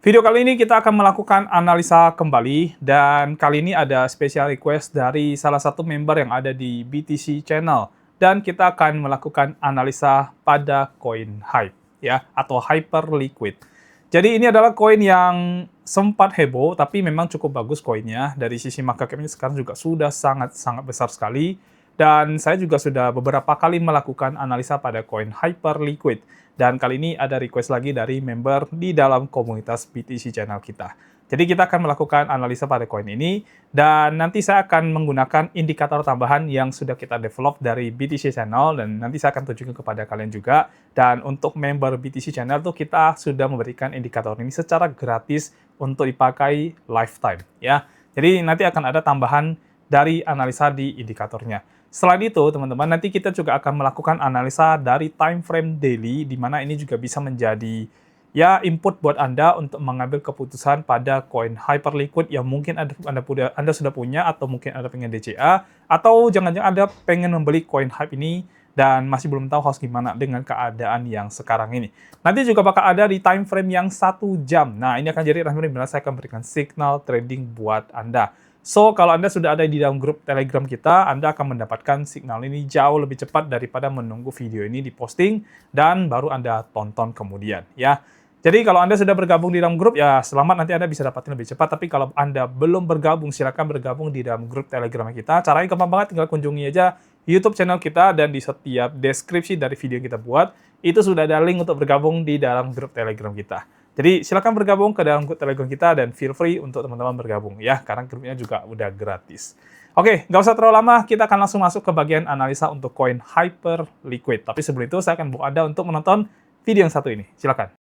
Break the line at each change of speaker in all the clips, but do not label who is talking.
Video kali ini kita akan melakukan analisa kembali, dan kali ini ada special request dari salah satu member yang ada di BTC Channel, dan kita akan melakukan analisa pada koin HYPE ya, atau Hyperliquid. Jadi ini adalah koin yang sempat heboh, tapi memang cukup bagus koinnya. Dari sisi market cap-nya sekarang juga sudah sangat besar sekali, dan saya juga sudah beberapa kali melakukan analisa pada koin Hyperliquid. Dan kali ini ada request lagi dari member di dalam komunitas BTC Channel kita. Jadi kita akan melakukan analisa pada koin ini, dan nanti saya akan menggunakan indikator tambahan yang sudah kita develop dari BTC Channel, dan nanti saya akan tunjukkan kepada kalian juga. Dan untuk member BTC Channel tuh kita sudah memberikan indikator ini secara gratis untuk dipakai lifetime ya. Jadi nanti akan ada tambahan dari analisa di indikatornya. Selain itu, teman-teman, nanti kita juga akan melakukan analisa dari time frame daily, di mana ini juga bisa menjadi ya input buat Anda untuk mengambil keputusan pada koin Hyperliquid yang mungkin Anda sudah punya, atau mungkin Anda pengen DCA, atau jangan-jangan Anda pengen membeli koin HYPE ini dan masih belum tahu harus gimana dengan keadaan yang sekarang ini. Nanti juga bakal ada di time frame yang 1 jam. Nah, ini akan jadi time frame dimana saya akan berikan signal trading buat Anda. So, kalau Anda sudah ada di dalam grup Telegram kita, Anda akan mendapatkan signal ini jauh lebih cepat daripada menunggu video ini diposting dan baru Anda tonton kemudian, ya. Jadi, kalau Anda sudah bergabung di dalam grup, ya selamat, nanti Anda bisa dapatin lebih cepat. Tapi kalau Anda belum bergabung, silakan bergabung di dalam grup Telegram kita. Caranya gampang banget, tinggal kunjungi aja YouTube channel kita, dan di setiap deskripsi dari video yang kita buat, itu sudah ada link untuk bergabung di dalam grup Telegram kita. Jadi silakan bergabung ke dalam grup Telegram kita, dan feel free untuk teman-teman bergabung ya, karena grupnya juga udah gratis. Oke, nggak usah terlalu lama, kita akan langsung masuk ke bagian analisa untuk koin Hyperliquid. Tapi sebelum itu, saya akan bawa Anda untuk menonton video yang satu ini. Silakan.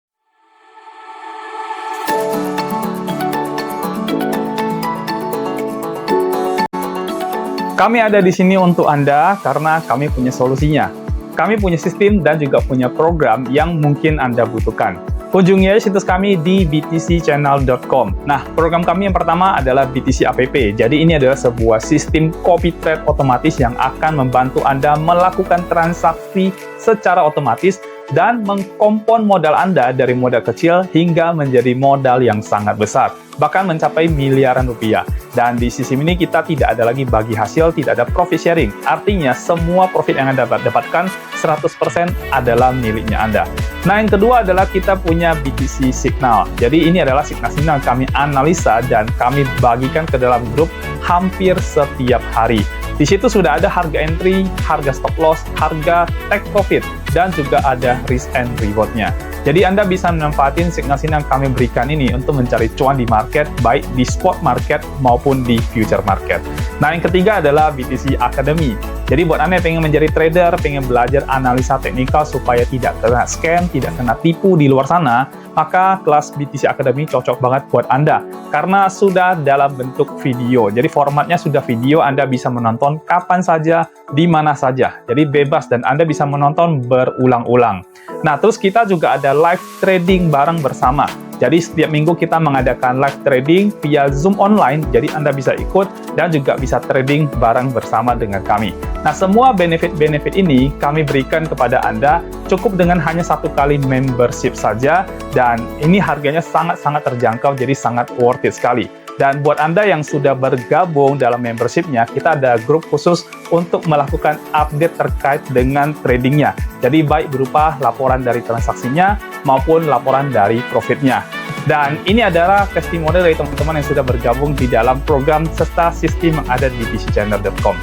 Kami ada di sini untuk Anda karena kami punya solusinya. Kami punya sistem dan juga punya program yang mungkin Anda butuhkan. Kunjungi aja situs kami di btcchannel.com. Nah, program kami yang pertama adalah BTC App. Jadi ini adalah sebuah sistem copy trade otomatis yang akan membantu Anda melakukan transaksi secara otomatis dan mengkompon modal Anda dari modal kecil hingga menjadi modal yang sangat besar, bahkan mencapai miliaran rupiah. Dan di sistem ini kita tidak ada lagi bagi hasil, tidak ada profit sharing. Artinya semua profit yang Anda dapatkan 100% adalah miliknya Anda. Nah, yang kedua adalah kita punya BTC Signal. Jadi ini adalah signal-signal kami analisa dan kami bagikan ke dalam grup hampir setiap hari. Di situ sudah ada harga entry, harga stop loss, harga take profit, dan juga ada risk and reward-nya. Jadi Anda bisa memanfaatkan signal-signal yang kami berikan ini untuk mencari cuan di market, baik di spot market maupun di future market. Nah, yang ketiga adalah BTC Academy. Jadi buat Anda yang pengen menjadi trader, pengen belajar analisa teknikal supaya tidak kena scam, tidak kena tipu di luar sana, maka kelas BTC Academy cocok banget buat Anda. Karena sudah dalam bentuk video. Jadi formatnya sudah video, Anda bisa menonton kapan saja, di mana saja. Jadi bebas dan Anda bisa menonton berulang-ulang. Nah, terus kita juga ada live trading bareng bersama. Jadi setiap minggu kita mengadakan live trading via Zoom online, jadi Anda bisa ikut dan juga bisa trading bareng bersama dengan kami. Nah, semua benefit-benefit ini kami berikan kepada Anda cukup dengan hanya 1 kali membership saja, dan ini harganya sangat-sangat terjangkau, jadi sangat worth it sekali. Dan buat Anda yang sudah bergabung dalam membership-nya, kita ada grup khusus untuk melakukan update terkait dengan tradingnya. Jadi baik berupa laporan dari transaksinya maupun laporan dari profitnya. Dan ini adalah testimoni dari teman-teman yang sudah bergabung di dalam program serta sistem yang ada di btcchannel.com.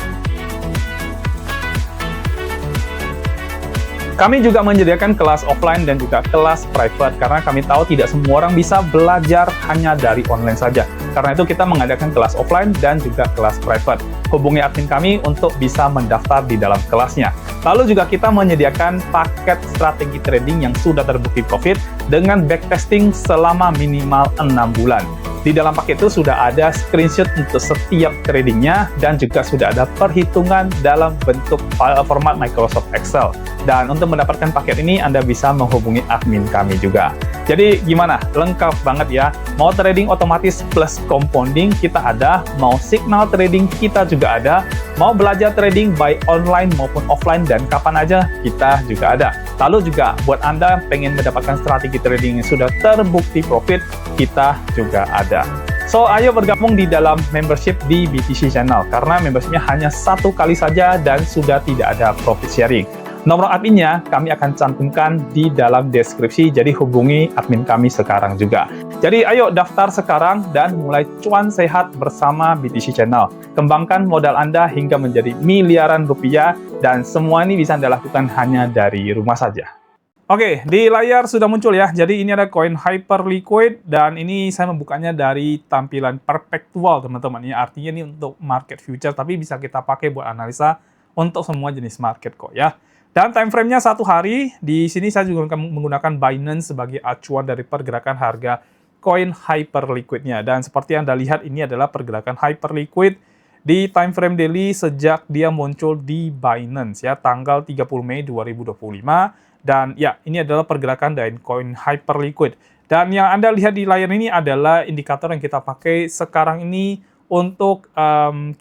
Kami juga menyediakan kelas offline dan juga kelas private, karena kami tahu tidak semua orang bisa belajar hanya dari online saja. Karena itu kita mengadakan kelas offline dan juga kelas private. Hubungi admin kami untuk bisa mendaftar di dalam kelasnya. Lalu juga kita menyediakan paket strategi trading yang sudah terbukti profit dengan backtesting selama minimal 6 bulan. Di dalam paket itu sudah ada screenshot untuk setiap tradingnya, dan juga sudah ada perhitungan dalam bentuk file format Microsoft Excel. Dan untuk mendapatkan paket ini, Anda bisa menghubungi admin kami juga. Jadi gimana? Lengkap banget ya. Mau trading otomatis plus compounding kita ada, mau signal trading kita juga ada, mau belajar trading baik online maupun offline dan kapan aja kita juga ada. Lalu juga buat Anda pengen mendapatkan strategi trading yang sudah terbukti profit, kita juga ada. So, ayo bergabung di dalam membership di BTC Channel, karena membershipnya hanya 1 kali saja dan sudah tidak ada profit sharing. Nomor adminnya kami akan cantumkan di dalam deskripsi, jadi hubungi admin kami sekarang juga. Jadi ayo daftar sekarang dan mulai cuan sehat bersama BTC Channel. Kembangkan modal Anda hingga menjadi miliaran rupiah, dan semua ini bisa Anda lakukan hanya dari rumah saja. Oke, di layar sudah muncul ya. Jadi ini ada koin Hyperliquid dan ini saya membukanya dari tampilan perpetual, teman-teman. Ya, artinya ini untuk market future, tapi bisa kita pakai buat analisa untuk semua jenis market kok ya. Dan time frame-nya 1 hari. Di sini saya juga akan menggunakan Binance sebagai acuan dari pergerakan harga koin Hyperliquid-nya. Dan seperti yang Anda lihat, ini adalah pergerakan Hyperliquid di time frame daily sejak dia muncul di Binance ya, tanggal 30 Mei 2025. Dan ya, ini adalah pergerakan dari koin Hyperliquid. Dan yang Anda lihat di layar ini adalah indikator yang kita pakai sekarang ini untuk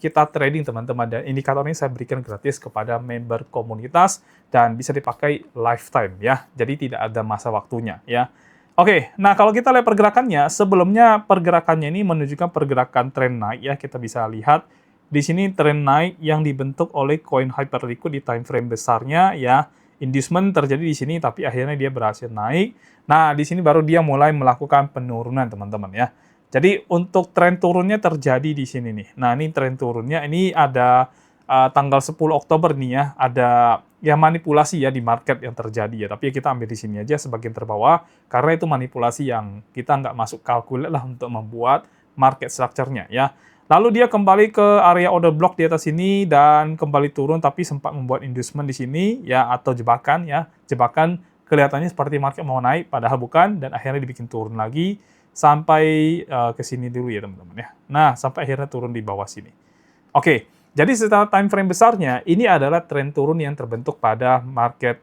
kita trading, teman-teman. Dan indikator ini saya berikan gratis kepada member komunitas dan bisa dipakai lifetime ya. Jadi tidak ada masa waktunya ya. Oke, nah kalau kita lihat pergerakannya, sebelumnya pergerakannya ini menunjukkan pergerakan tren naik ya. Kita bisa lihat di sini tren naik yang dibentuk oleh koin Hyperliquid di time frame besarnya ya. Inducement terjadi di sini, tapi akhirnya dia berhasil naik. Nah, di sini baru dia mulai melakukan penurunan, teman-teman ya. Jadi untuk tren turunnya terjadi di sini nih. Nah, ini tren turunnya, ini ada tanggal 10 Oktober nih ya, ada ya manipulasi ya di market yang terjadi ya. Tapi kita ambil di sini aja sebagian terbawah, karena itu manipulasi yang kita nggak masuk kalkulat lah untuk membuat market structure-nya ya. Lalu dia kembali ke area order block di atas sini dan kembali turun, tapi sempat membuat inducement di sini ya, atau jebakan ya. Jebakan kelihatannya seperti market mau naik padahal bukan, dan akhirnya dibikin turun lagi sampai ke sini dulu ya teman-teman ya. Nah, sampai akhirnya turun di bawah sini. Oke, jadi setelah time frame besarnya ini adalah tren turun yang terbentuk pada market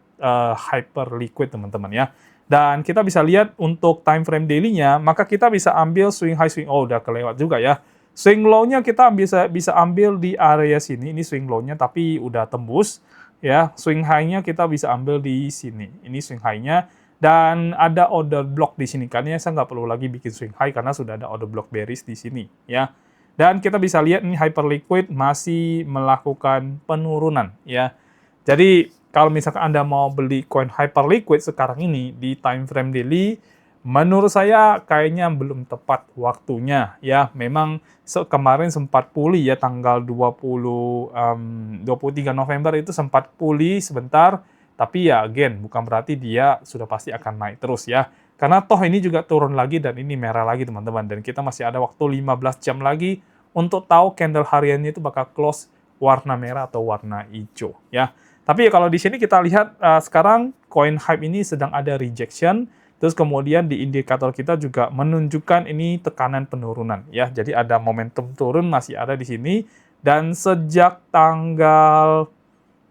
Hyperliquid, teman-teman ya. Dan kita bisa lihat untuk time frame daily-nya, maka kita bisa ambil swing high, swing udah kelewat juga ya. Swing low-nya kita bisa ambil di area sini, ini swing low-nya tapi udah tembus ya. Swing high-nya kita bisa ambil di sini, ini swing high-nya, dan ada order block di sini kan ya. Saya nggak perlu lagi bikin swing high karena sudah ada order block bearish di sini ya. Dan kita bisa lihat ini Hyperliquid masih melakukan penurunan ya. Jadi kalau misalkan Anda mau beli koin Hyperliquid sekarang ini di time frame daily, menurut saya kayaknya belum tepat waktunya ya. Memang kemarin sempat pulih ya, tanggal 23 November itu sempat pulih sebentar, tapi ya again bukan berarti dia sudah pasti akan naik terus ya. Karena toh ini juga turun lagi dan ini merah lagi, teman-teman, dan kita masih ada waktu 15 jam lagi untuk tahu candle hariannya itu bakal close warna merah atau warna hijau ya. Tapi kalau di sini kita lihat sekarang koin Hype ini sedang ada rejection. Terus kemudian di indikator kita juga menunjukkan ini tekanan penurunan ya. Jadi ada momentum turun masih ada di sini, dan sejak tanggal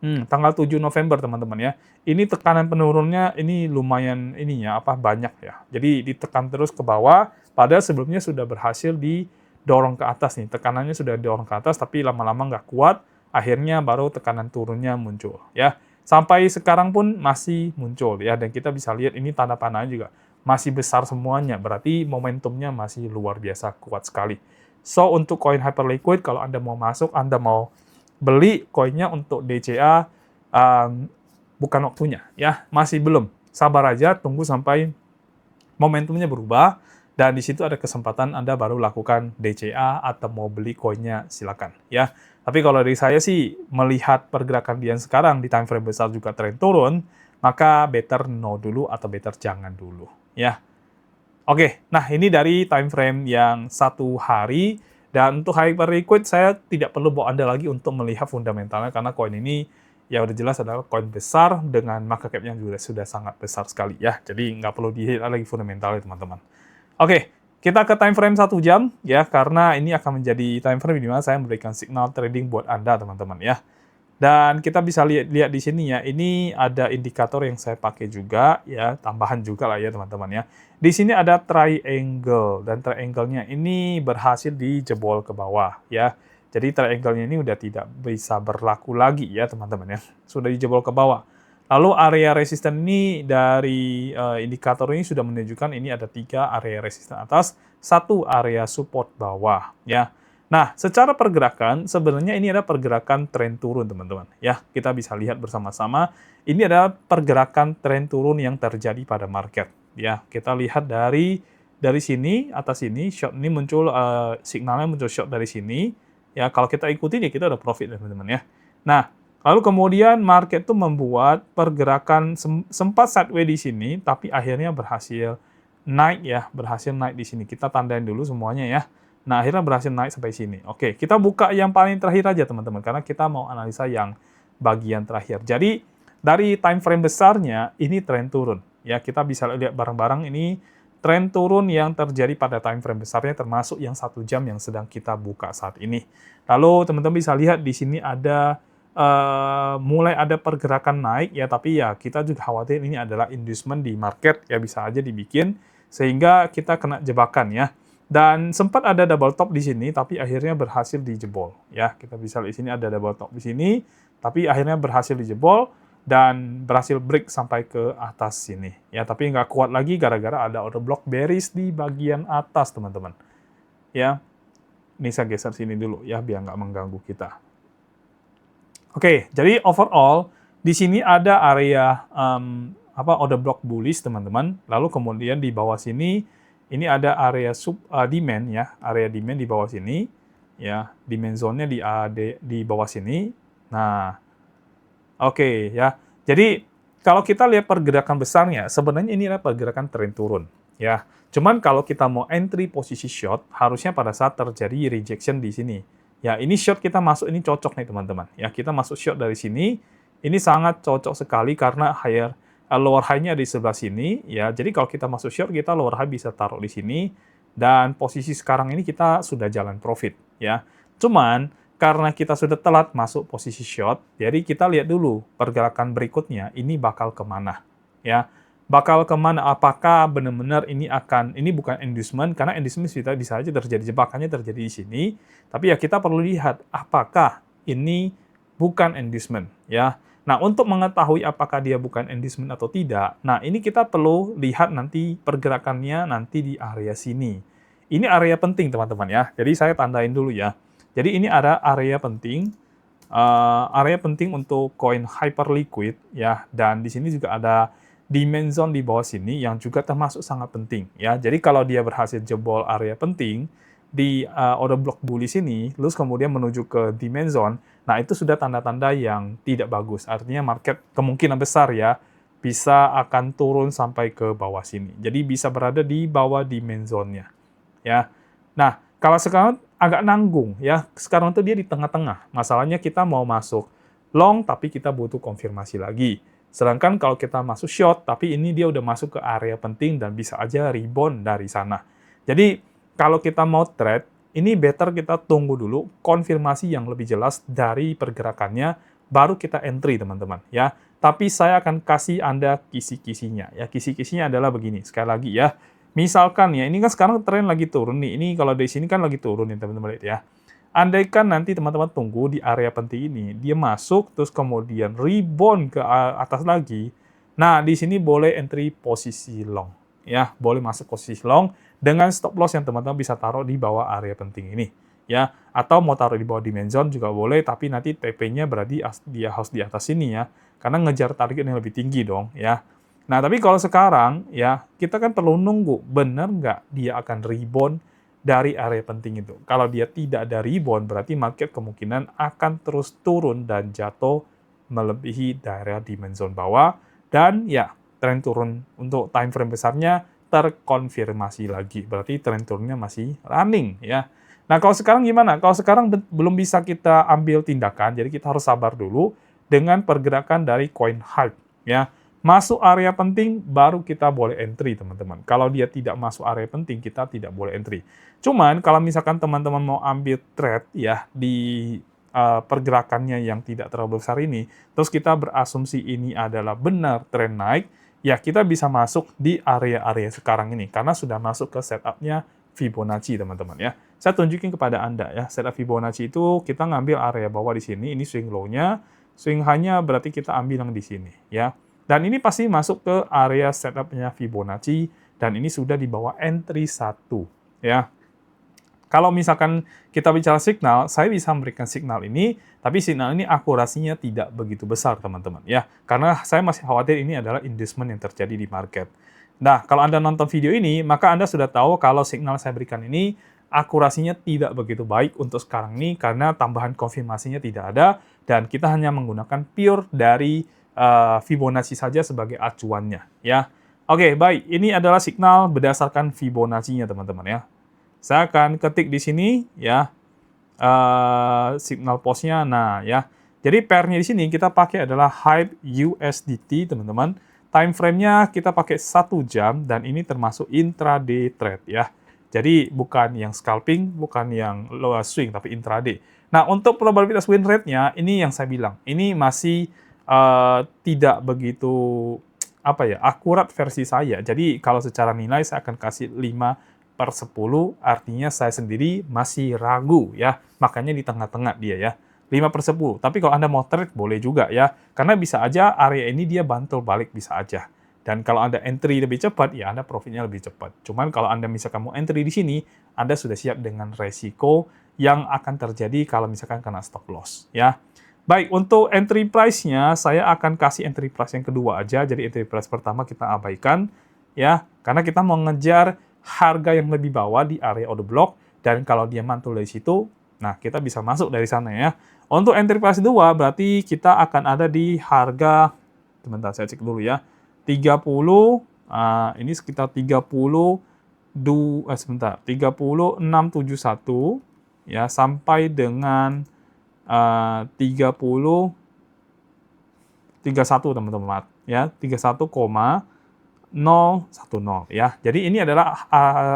7 November, teman-teman ya. Ini tekanan penurunnya ini lumayan banyak ya. Jadi ditekan terus ke bawah, padahal sebelumnya sudah berhasil didorong ke atas nih. Tekanannya sudah didorong ke atas tapi lama-lama nggak kuat, akhirnya baru tekanan turunnya muncul ya. Sampai sekarang pun masih muncul ya, dan kita bisa lihat ini tanda panahnya juga masih besar semuanya, berarti momentumnya masih luar biasa kuat sekali. So, untuk koin Hyperliquid, kalau Anda mau masuk, Anda mau beli koinnya untuk DCA, bukan waktunya ya, masih belum. Sabar aja, tunggu sampai momentumnya berubah, dan di situ ada kesempatan Anda baru lakukan DCA atau mau beli koinnya, silakan ya. Tapi kalau dari saya sih, melihat pergerakan dia sekarang di time frame besar juga tren turun, maka better no dulu atau better jangan dulu ya. Oke, nah ini dari time frame yang 1 hari, dan untuk Hyperliquid saya tidak perlu bawa Anda lagi untuk melihat fundamentalnya, karena koin ini ya udah jelas adalah koin besar dengan market cap yang juga sudah sangat besar sekali ya. Jadi nggak perlu dilihat lagi fundamentalnya, teman-teman. Oke, kita ke time frame 1 jam ya, karena ini akan menjadi time frame di mana saya memberikan signal trading buat Anda, teman-teman ya. Dan kita bisa lihat di sini ya, ini ada indikator yang saya pakai juga ya, tambahan juga lah ya teman-teman ya. Di sini ada triangle, dan triangle-nya ini berhasil dijebol ke bawah ya. Jadi triangle-nya ini udah tidak bisa berlaku lagi ya teman-teman ya, sudah dijebol ke bawah. Lalu area resisten ini dari indikator ini sudah menunjukkan ini ada 3 area resisten atas, 1 area support bawah ya. Nah, secara pergerakan sebenarnya ini ada pergerakan tren turun teman-teman ya. Kita bisa lihat bersama-sama ini adalah pergerakan tren turun yang terjadi pada market ya. Kita lihat dari sini atas sini short ini muncul signalnya muncul short dari sini ya. Kalau kita ikuti ya kita udah profit teman-teman ya. Nah, lalu kemudian market itu membuat pergerakan sempat sideways di sini, tapi akhirnya berhasil naik ya, berhasil naik di sini. Kita tandain dulu semuanya ya. Nah, akhirnya berhasil naik sampai sini. Oke, kita buka yang paling terakhir aja teman-teman, karena kita mau analisa yang bagian terakhir. Jadi, dari time frame besarnya, ini tren turun. Ya, kita bisa lihat bareng-bareng ini tren turun yang terjadi pada time frame besarnya, termasuk yang 1 jam yang sedang kita buka saat ini. Lalu, teman-teman bisa lihat di sini ada mulai ada pergerakan naik ya, tapi ya kita juga khawatir ini adalah inducement di market ya, bisa aja dibikin sehingga kita kena jebakan ya. Dan sempat ada double top di sini tapi akhirnya berhasil dijebol ya. Kita bisa lihat di sini ada double top di sini tapi akhirnya berhasil dijebol dan berhasil break sampai ke atas sini ya, tapi nggak kuat lagi gara-gara ada order block bearish di bagian atas teman-teman ya. Ini saya geser sini dulu ya biar nggak mengganggu kita. Oke, jadi overall di sini ada area order block bullish teman-teman. Lalu kemudian di bawah sini ini ada area demand ya, area demand di bawah sini ya, demand zone-nya di bawah sini. Nah, oke ya. Jadi kalau kita lihat pergerakan besarnya, sebenarnya ini adalah pergerakan tren turun ya. Cuman kalau kita mau entry posisi short, harusnya pada saat terjadi rejection di sini. Ya, ini short kita masuk, ini cocok nih teman-teman. Ya, kita masuk short dari sini, ini sangat cocok sekali karena lower high-nya di sebelah sini. Ya, jadi kalau kita masuk short, kita lower high bisa taruh di sini. Dan posisi sekarang ini kita sudah jalan profit. Ya, cuman karena kita sudah telat masuk posisi short, jadi kita lihat dulu pergerakan berikutnya, ini bakal kemana. Ya, bakal kemana, apakah benar-benar ini bukan inducement, karena inducement bisa aja terjadi, jebakannya terjadi di sini, tapi ya kita perlu lihat apakah ini bukan inducement ya. Nah, untuk mengetahui apakah dia bukan inducement atau tidak, nah ini kita perlu lihat nanti pergerakannya nanti di area sini. Ini area penting teman-teman ya, jadi saya tandain dulu ya. Jadi ini ada area penting untuk koin Hyperliquid ya, dan di sini juga ada demand zone di bawah sini yang juga termasuk sangat penting ya. Jadi kalau dia berhasil jebol area penting di order block bullish ini, terus kemudian menuju ke demand zone, nah itu sudah tanda-tanda yang tidak bagus. Artinya market kemungkinan besar ya bisa akan turun sampai ke bawah sini. Jadi bisa berada di bawah demand zone-nya ya. Nah, kalau sekarang agak nanggung ya. Sekarang tuh dia di tengah-tengah. Masalahnya kita mau masuk long tapi kita butuh konfirmasi lagi. Sedangkan kalau kita masuk short, tapi ini dia udah masuk ke area penting dan bisa aja rebound dari sana. Jadi, kalau kita mau trade, ini better kita tunggu dulu konfirmasi yang lebih jelas dari pergerakannya, baru kita entry, teman-teman. Ya. Tapi saya akan kasih Anda kisi-kisinya. Ya, kisi-kisinya adalah begini, sekali lagi ya. Misalkan ya, ini kan sekarang tren lagi turun nih. Ini kalau dari sini kan lagi turun nih, teman-teman lihat ya. Andaikan nanti teman-teman tunggu di area penting ini, dia masuk, terus kemudian rebound ke atas lagi, nah di sini boleh entry posisi long, ya, boleh masuk posisi long dengan stop loss yang teman-teman bisa taruh di bawah area penting ini, ya, atau mau taruh di bawah demand zone juga boleh, tapi nanti TP-nya berarti dia harus di atas sini ya, karena ngejar target yang lebih tinggi dong, ya. Nah, tapi kalau sekarang, ya, kita kan perlu nunggu, benar nggak dia akan rebound dari area penting itu. Kalau dia tidak ada rebound, berarti market kemungkinan akan terus turun dan jatuh melebihi daerah demand zone bawah, dan ya, tren turun untuk time frame besarnya terkonfirmasi lagi. Berarti tren turunnya masih running ya. Nah, kalau sekarang gimana? Kalau sekarang belum bisa kita ambil tindakan, jadi kita harus sabar dulu dengan pergerakan dari coin Hype ya. Masuk area penting, baru kita boleh entry, teman-teman. Kalau dia tidak masuk area penting, kita tidak boleh entry. Cuman, kalau misalkan teman-teman mau ambil trade ya di pergerakannya yang tidak terlalu besar ini, terus kita berasumsi ini adalah benar tren naik, ya kita bisa masuk di area-area sekarang ini, karena sudah masuk ke setup-nya Fibonacci, teman-teman ya. Saya tunjukin kepada Anda ya, setup Fibonacci itu kita ngambil area bawah di sini, ini swing low-nya, swing high-nya berarti kita ambil yang di sini, ya. Dan ini pasti masuk ke area setup-nya Fibonacci, dan ini sudah di bawah entry 1, ya. Kalau misalkan kita bicara signal, saya bisa memberikan signal ini, tapi signal ini akurasinya tidak begitu besar, teman-teman, ya. Karena saya masih khawatir ini adalah inducement yang terjadi di market. Nah, kalau Anda nonton video ini, maka Anda sudah tahu kalau signal saya berikan ini akurasinya tidak begitu baik untuk sekarang ini karena tambahan konfirmasinya tidak ada, dan kita hanya menggunakan pure dari Fibonacci saja sebagai acuannya, ya. Oke, baik. Ini adalah signal berdasarkan Fibonacci-nya, teman-teman, ya. Saya akan ketik di sini, ya, signal pause-nya. Nah, ya. Jadi pair-nya di sini kita pakai adalah HYPE USDT, teman-teman. Time frame-nya kita pakai 1 jam, dan ini termasuk intraday trade, ya. Jadi bukan yang scalping, bukan yang low swing, tapi intraday. Nah, untuk probabilitas win rate-nya, ini yang saya bilang. Ini masih tidak begitu akurat versi saya. Jadi kalau secara nilai saya akan kasih 5/10, artinya saya sendiri masih ragu, ya. Makanya di tengah-tengah dia, ya. 5/10. Tapi kalau Anda mau trade boleh juga, ya. Karena bisa aja area ini dia bantul balik, bisa aja. Dan kalau Anda entry lebih cepat, ya Anda profitnya lebih cepat. Cuman kalau Anda misalkan mau entry di sini, Anda sudah siap dengan resiko yang akan terjadi kalau misalkan kena stop loss, ya. Baik, untuk entry price-nya, saya akan kasih entry price yang kedua aja. Jadi entry price pertama kita abaikan, ya. Karena kita mau ngejar harga yang lebih bawah di area order block, dan kalau dia mantul dari situ, nah kita bisa masuk dari sana, ya. Untuk entry price 2, berarti kita akan ada di harga, sebentar saya cek dulu, ya. 30, ini sekitar 3671, ya, sampai dengan 31, teman-teman, ya, 31,010, ya. Jadi ini adalah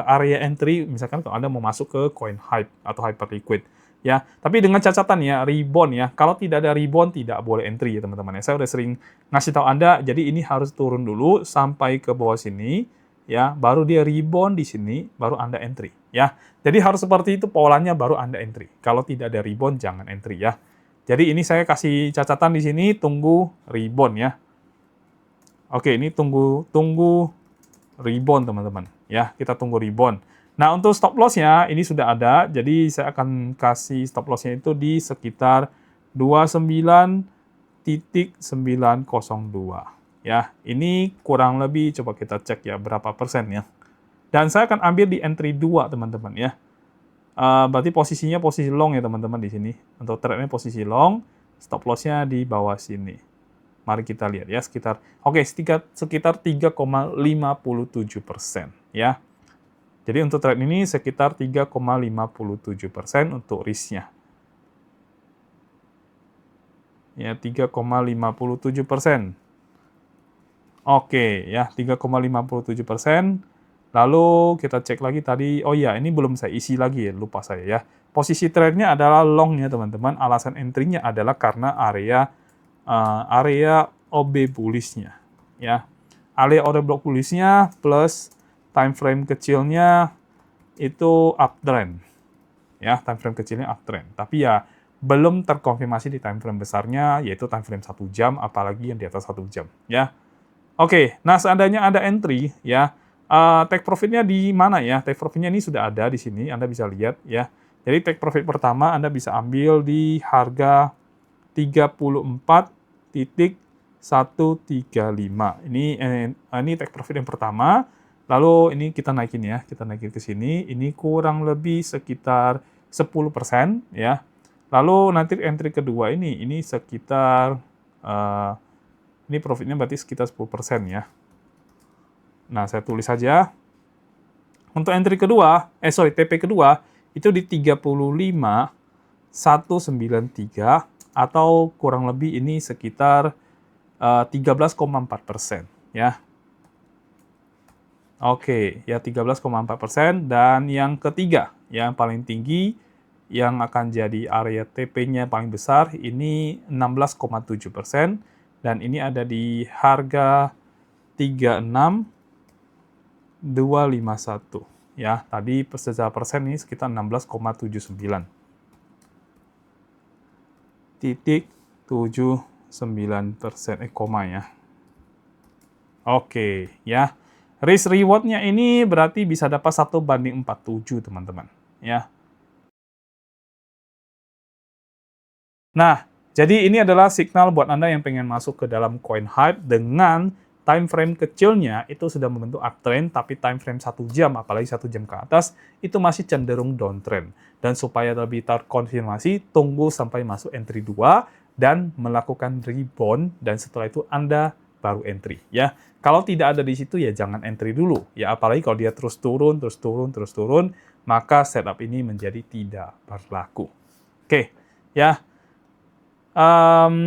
area entry misalkan kalau Anda mau masuk ke coin HYPE atau Hyperliquid, ya. Tapi dengan catatan, ya, rebound, ya. Kalau tidak ada rebound tidak boleh entry, ya, teman-teman, ya. Saya udah sering ngasih tahu Anda, jadi ini harus turun dulu sampai ke bawah sini, ya, baru dia rebound di sini, baru Anda entry, ya. Jadi harus seperti itu polanya, baru Anda entry. Kalau tidak ada rebound, jangan entry, ya. Jadi ini saya kasih catatan di sini, tunggu rebound, ya. Oke, ini tunggu rebound, teman-teman, ya. Kita tunggu rebound. Nah, untuk stop loss-nya ini sudah ada, jadi saya akan kasih stop loss-nya itu di sekitar 29.902. Ya, ini kurang lebih, coba kita cek, ya, berapa persen, ya. Dan saya akan ambil di entry 2, teman-teman, ya. Berarti posisinya posisi long, ya, teman-teman, di sini. Untuk trade-nya posisi long, stop loss-nya di bawah sini. Mari kita lihat, ya, sekitar 3,57%, ya. Jadi untuk trade ini sekitar 3,57% untuk risk-nya. Ya, 3,57%. Oke, ya, 3,57%. Lalu kita cek lagi tadi, oh iya, ini belum saya isi lagi, ya, lupa saya, ya. Posisi trade-nya adalah long-nya, teman-teman. Alasan entry-nya adalah karena area OB bullish-nya, ya. Area order block bullish-nya plus time frame kecilnya itu uptrend, ya, time frame kecilnya uptrend. Tapi ya belum terkonfirmasi di time frame besarnya, yaitu time frame 1 jam, apalagi yang di atas 1 jam, ya. Oke, nah seandainya ada entry, ya, take profit-nya di mana, ya? Take profit-nya ini sudah ada di sini, Anda bisa lihat, ya. Jadi take profit pertama Anda bisa ambil di harga 34.135. Ini take profit yang pertama. Lalu ini kita naikin, ya, kita naikin ke sini. Ini kurang lebih sekitar 10%, ya. Lalu nanti entry kedua ini sekitar ini profitnya berarti sekitar 10%, ya. Nah, saya tulis saja. Untuk entry kedua, TP kedua itu di 35.193 atau kurang lebih ini sekitar 13,4%, ya. Oke, ya, 13,4%. Dan yang ketiga, yang paling tinggi, yang akan jadi area TP-nya paling besar, ini 16,7%. Dan ini ada di harga 36.251. Ya, tadi secara persen ini sekitar 16,79. 9%, koma ya. Oke, ya. Risk reward-nya ini berarti bisa dapat 1:47, teman-teman. Ya. Nah, jadi ini adalah signal buat Anda yang pengen masuk ke dalam coin hype dengan time frame kecilnya itu sudah membentuk uptrend, tapi time frame 1 jam, apalagi 1 jam ke atas, itu masih cenderung downtrend. Dan supaya lebih terkonfirmasi, tunggu sampai masuk entry 2 dan melakukan rebound, dan setelah itu Anda baru entry. Ya, kalau tidak ada di situ ya jangan entry dulu. Ya, apalagi kalau dia terus turun, terus turun, terus turun, maka setup ini menjadi tidak berlaku. Oke, ya.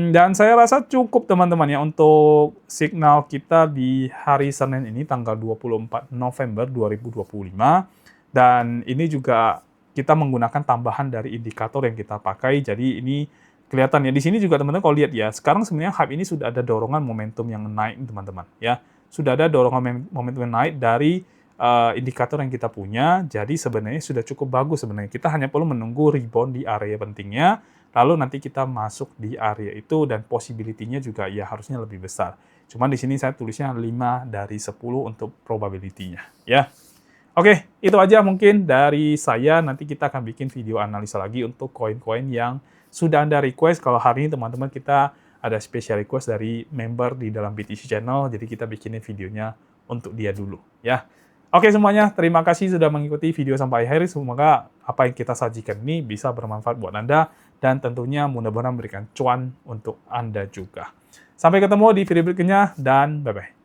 Dan saya rasa cukup teman-teman ya untuk signal kita di hari Senin ini tanggal 24 November 2025. Dan ini juga kita menggunakan tambahan dari indikator yang kita pakai. Jadi ini kelihatan ya di sini juga teman-teman kalau lihat ya, sekarang sebenarnya hype ini sudah ada dorongan momentum yang naik teman-teman ya. Sudah ada dorongan momentum yang naik dari indikator yang kita punya. Jadi sebenarnya sudah cukup bagus sebenarnya. Kita hanya perlu menunggu rebound di area pentingnya. Lalu nanti kita masuk di area itu dan possibility-nya juga ya harusnya lebih besar. Cuman di sini saya tulisnya 5 dari 10 untuk probability-nya ya. Oke, itu aja mungkin dari saya. Nanti kita akan bikin video analisa lagi untuk koin-koin yang sudah Anda request. Kalau hari ini teman-teman kita ada special request dari member di dalam BTC Channel, jadi kita bikinin videonya untuk dia dulu ya. Oke semuanya, terima kasih sudah mengikuti video sampai akhir. Semoga apa yang kita sajikan ini bisa bermanfaat buat Anda dan tentunya mudah-mudahan memberikan cuan untuk Anda juga. Sampai ketemu di video berikutnya dan bye-bye.